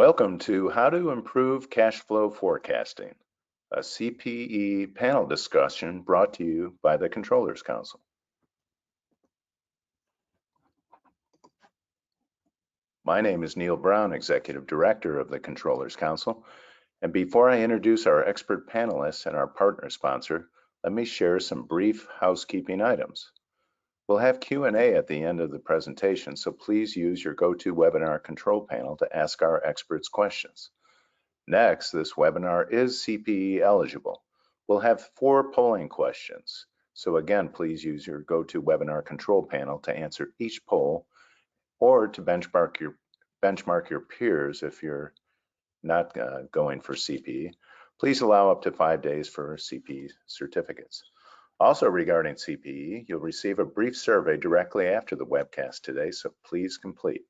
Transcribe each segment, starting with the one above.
Welcome to How to Improve Cash Flow Forecasting, a CPE panel discussion brought to you by the Controllers Council. My name is Neil Brown, Executive Director of the Controllers Council, and before I introduce our expert panelists and our partner sponsor, let me share some brief housekeeping items. We'll have Q&A at the end of the presentation, so please use your GoToWebinar control panel to ask our experts questions. Next, this webinar is CPE eligible. We'll have 4 polling questions. So again, please use your GoToWebinar control panel to answer each poll or to benchmark your peers if you're not going for CPE. Please allow up to 5 days for CPE certificates. Also regarding CPE, you'll receive a brief survey directly after the webcast today, so please complete.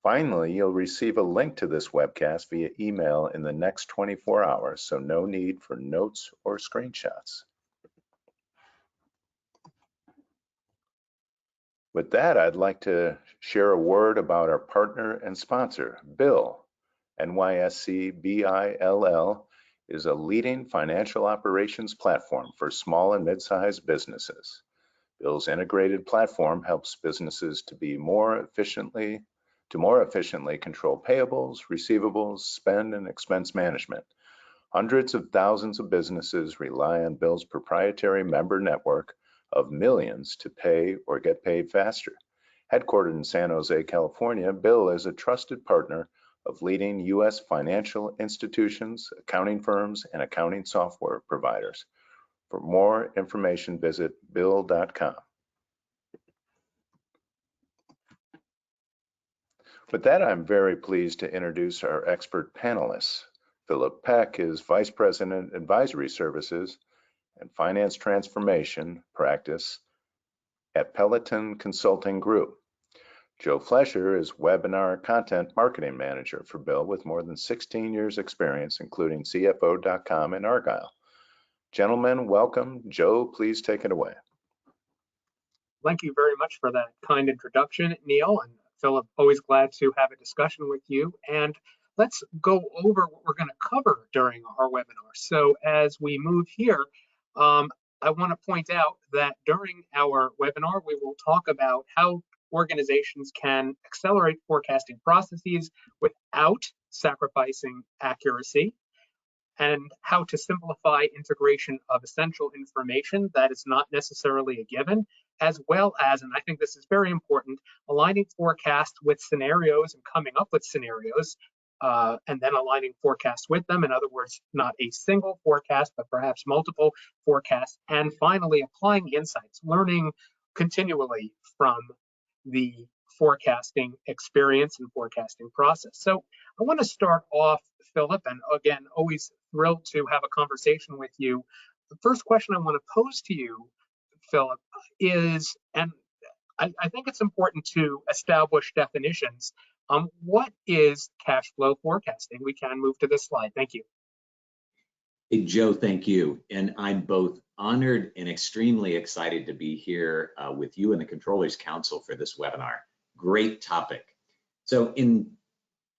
Finally, you'll receive a link to this webcast via email in the next 24 hours, so no need for notes or screenshots. With that, I'd like to share a word about our partner and sponsor, BILL. NYSE BILL is a leading financial operations platform for small and mid-sized businesses. BILL's integrated platform helps businesses to more efficiently control payables, receivables, spend, and expense management. Hundreds of thousands of businesses rely on BILL's proprietary member network of millions to pay or get paid faster. Headquartered in San Jose, California, BILL is a trusted partner of leading U.S. financial institutions, accounting firms, and accounting software providers. For more information, visit bill.com. With that, I'm very pleased to introduce our expert panelists. Philip Peck is Vice President, Advisory Services and Finance Transformation Practice at Peloton Consulting Group. Joe Fleischer is Webinar Content Marketing Manager for BILL with more than 16 years experience, including CFO.com and Argyle. Gentlemen, welcome. Joe, please take it away. Thank you very much for that kind introduction, Neil. And Philip, always glad to have a discussion with you. And let's go over what we're going to cover during our webinar. So as we move here, I want to point out that during our webinar, we will talk about how organizations can accelerate forecasting processes without sacrificing accuracy, and how to simplify integration of essential information that is not necessarily a given, as well as, and I think this is very important, aligning forecasts with scenarios and coming up with scenarios, and then aligning forecasts with them. In other words, not a single forecast, but perhaps multiple forecasts. And finally, applying insights, learning continually from the forecasting experience and forecasting process. So I want to start off, Philip, and again, always thrilled to have a conversation with you. The first question I want to pose to you, Philip, is, and I think it's important to establish definitions. What is cash flow forecasting? We can move to this slide. Thank you. Hey, Joe, thank you. And I'm both honored and extremely excited to be here with you and the Controllers Council for this webinar. Great topic. So in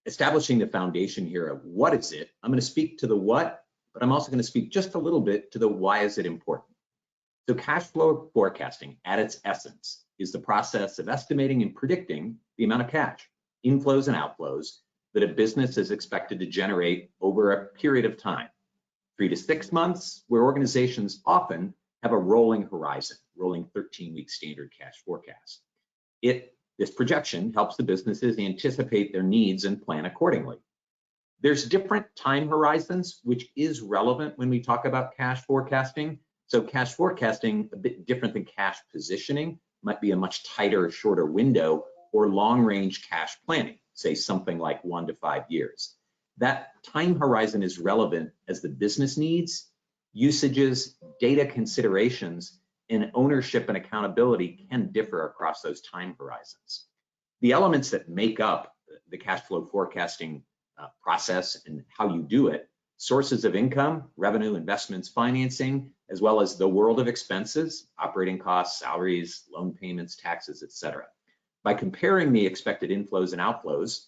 establishing the foundation here of what is it, I'm going to speak to the what, but I'm also going to speak just a little bit to the why is it important. So cash flow forecasting at its essence is the process of estimating and predicting the amount of cash, inflows and outflows, that a business is expected to generate over a period of time. 3 to 6 months, where organizations often have a rolling horizon, rolling 13-week standard cash forecast. This projection helps the businesses anticipate their needs and plan accordingly. There's different time horizons, which is relevant when we talk about cash forecasting. So cash forecasting, a bit different than cash positioning, might be a much tighter, shorter window, or long-range cash planning, say something like 1 to 5 years. That time horizon is relevant as the business needs, usages, data considerations, and ownership and accountability can differ across those time horizons. The elements that make up the cash flow forecasting process and how you do it, sources of income, revenue, investments, financing, as well as the world of expenses, operating costs, salaries, loan payments, taxes, etc. By comparing the expected inflows and outflows,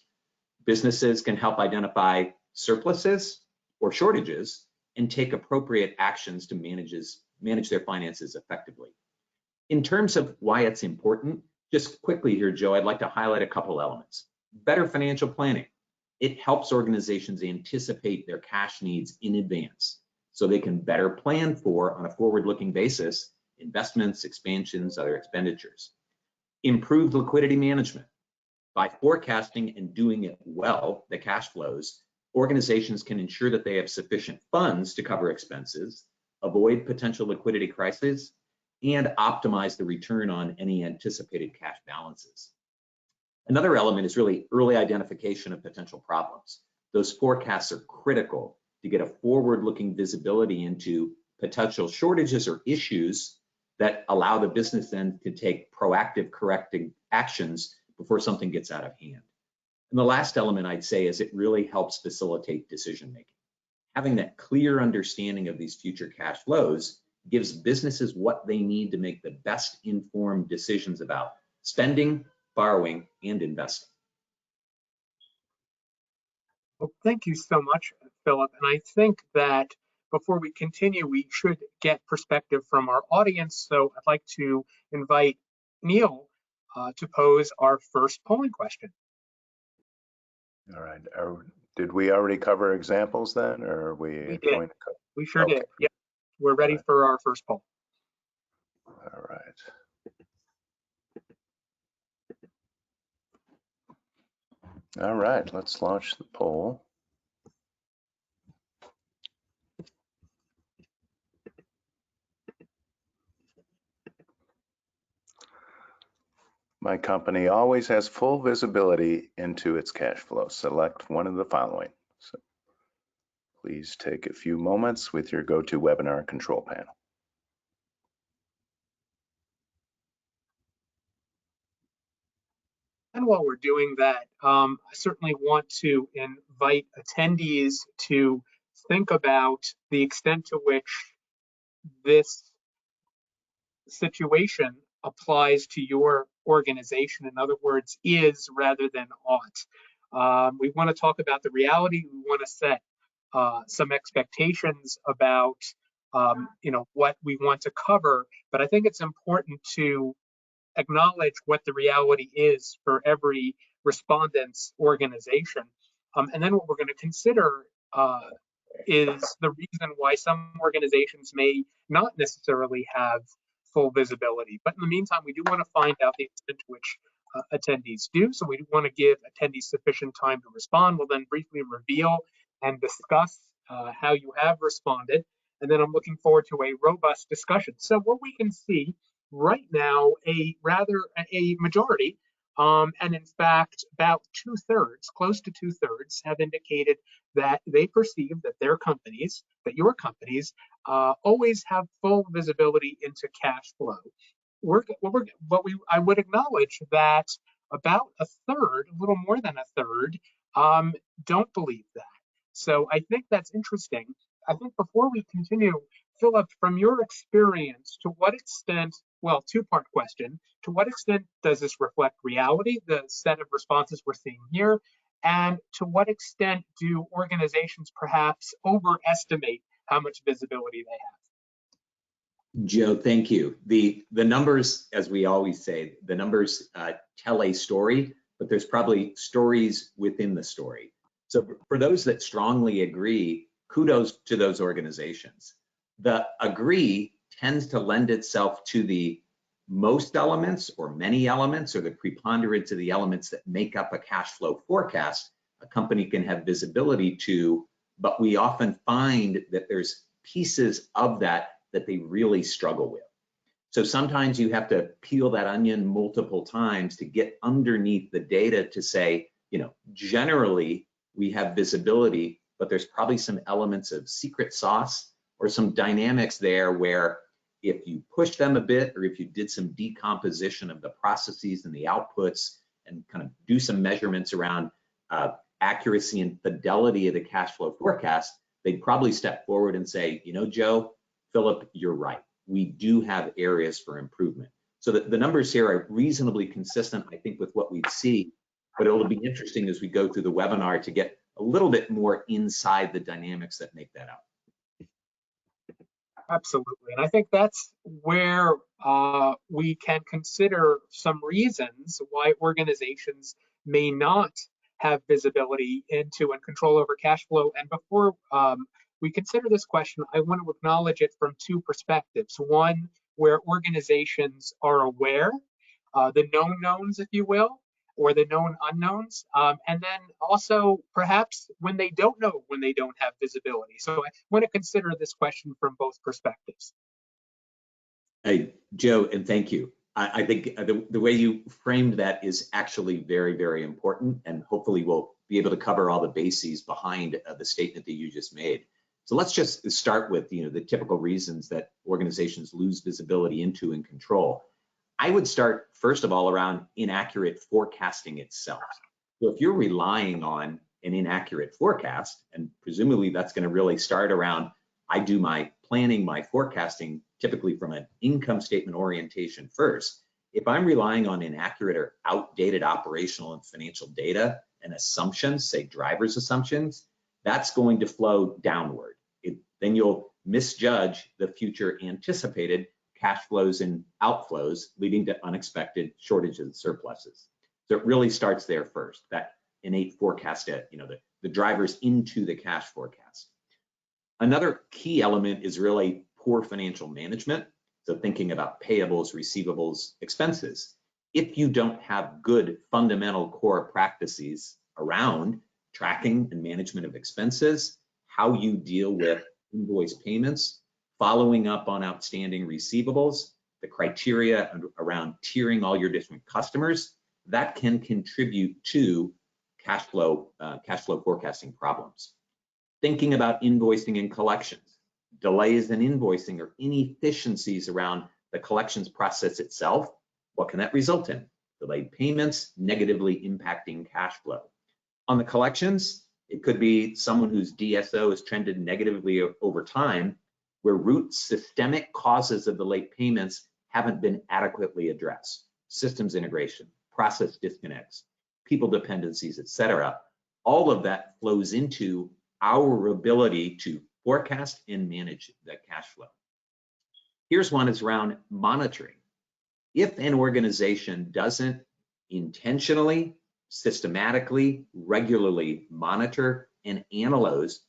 Businesses can help identify surpluses or shortages and take appropriate actions to manage their finances effectively. In terms of why it's important, just quickly here, Joe, I'd like to highlight a couple elements. Better financial planning. It helps organizations anticipate their cash needs in advance so they can better plan for, on a forward-looking basis, investments, expansions, other expenditures. Improved liquidity management. By forecasting and doing it well, the cash flows, organizations can ensure that they have sufficient funds to cover expenses, avoid potential liquidity crises, and optimize the return on any anticipated cash balances. Another element is really early identification of potential problems. Those forecasts are critical to get a forward-looking visibility into potential shortages or issues that allow the business then to take proactive corrective actions before something gets out of hand. And the last element I'd say is it really helps facilitate decision-making. Having that clear understanding of these future cash flows gives businesses what they need to make the best informed decisions about spending, borrowing, and investing. Well, thank you so much, Philip. And I think that before we continue, we should get perspective from our audience. So I'd like to invite Neil to pose our first polling question. All right. Did we already cover examples then, or are we We did. going to cover? We sure did. Yep. We're ready for our first poll. All right. All right, let's launch the poll. My company always has full visibility into its cash flow. Select one of the following. So please take a few moments with your GoToWebinar control panel. And while we're doing that, I certainly want to invite attendees to think about the extent to which this situation applies to your organization. In other words, is rather than ought. We want to talk about the reality. We want to set some expectations about what we want to cover. But I think it's important to acknowledge what the reality is for every respondent's organization. And then what we're going to consider is the reason why some organizations may not necessarily have full visibility. But in the meantime, we do want to find out the extent to which attendees do. So we do want to give attendees sufficient time to respond. We'll then briefly reveal and discuss how you have responded. And then I'm looking forward to a robust discussion. So what we can see right now, a majority, and in fact, about 2/3, close to 2/3, have indicated that they perceive that their companies, that your companies, always have full visibility into cash flow. I would acknowledge that about 1/3, a little more than 1/3, don't believe that. So I think that's interesting. I think before we continue, Philip, from your experience, to what extent, well, two-part question, to what extent does this reflect reality, the set of responses we're seeing here, and to what extent do organizations perhaps overestimate how much visibility they have? Joe, thank you. The numbers, as we always say, the numbers tell a story, but there's probably stories within the story. So for those that strongly agree, kudos to those organizations. The agree tends to lend itself to the most elements or many elements or the preponderance of the elements that make up a cash flow forecast a company can have visibility to, but we often find that there's pieces of that they really struggle with. So sometimes you have to peel that onion multiple times to get underneath the data to say, generally we have visibility, but there's probably some elements of secret sauce or some dynamics there where if you push them a bit, or if you did some decomposition of the processes and the outputs and kind of do some measurements around accuracy and fidelity of the cash flow forecast, they'd probably step forward and say, Joe, Philip, you're right. We do have areas for improvement. So the numbers here are reasonably consistent, I think, with what we'd see but it'll be interesting as we go through the webinar to get a little bit more inside the dynamics that make that up. Absolutely. And I think that's where we can consider some reasons why organizations may not have visibility into and control over cash flow. And before we consider this question, I want to acknowledge it from two perspectives. One, where organizations are aware, the known knowns, if you will, or the known unknowns, and then also perhaps when they don't know, when they don't have visibility. So I want to consider this question from both perspectives. Hey, Joe, and thank you. I think the way you framed that is actually very, very important, and hopefully we'll be able to cover all the bases behind the statement that you just made. So let's just start with the typical reasons that organizations lose visibility into and control. I would start, first of all, around inaccurate forecasting itself. So if you're relying on an inaccurate forecast, and presumably that's going to really start around, I do my planning, my forecasting, typically from an income statement orientation first. If I'm relying on inaccurate or outdated operational and financial data and assumptions, say driver's assumptions, that's going to flow downward. Then you'll misjudge the future anticipated cash flows and outflows, leading to unexpected shortages and surpluses. So it really starts there first, that innate forecast, the drivers into the cash forecast. Another key element is really poor financial management. So thinking about payables, receivables, expenses. If you don't have good fundamental core practices around tracking and management of expenses, how you deal with invoice payments, following up on outstanding receivables, the criteria around tiering all your different customers, that can contribute to cash flow forecasting problems. Thinking about invoicing and collections, delays in invoicing or inefficiencies around the collections process itself, what can that result in? Delayed payments, negatively impacting cash flow. On the collections, it could be someone whose DSO has trended negatively over time, where root systemic causes of the late payments haven't been adequately addressed. Systems integration, process disconnects, people dependencies, etc. All of that flows into our ability to forecast and manage that cash flow. Here's one is around monitoring. If an organization doesn't intentionally, systematically, regularly monitor and analyze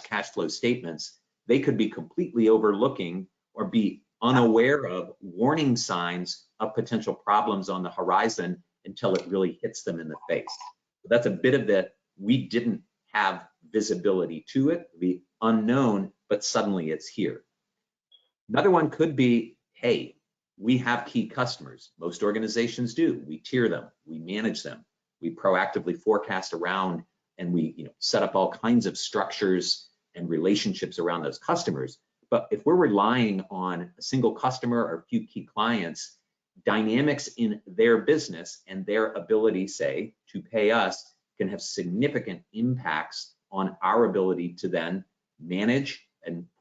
cash flow statements, they could be completely overlooking or be unaware of warning signs of potential problems on the horizon until it really hits them in the face. So that's a bit of the, we didn't have visibility to it, the unknown, but suddenly it's here. Another one could be, hey, we have key customers. Most organizations do. We tier them, we manage them, we proactively forecast around, and we set up all kinds of structures and relationships around those customers. But if we're relying on a single customer or a few key clients, dynamics in their business and their ability, say, to pay us can have significant impacts on our ability to then manage and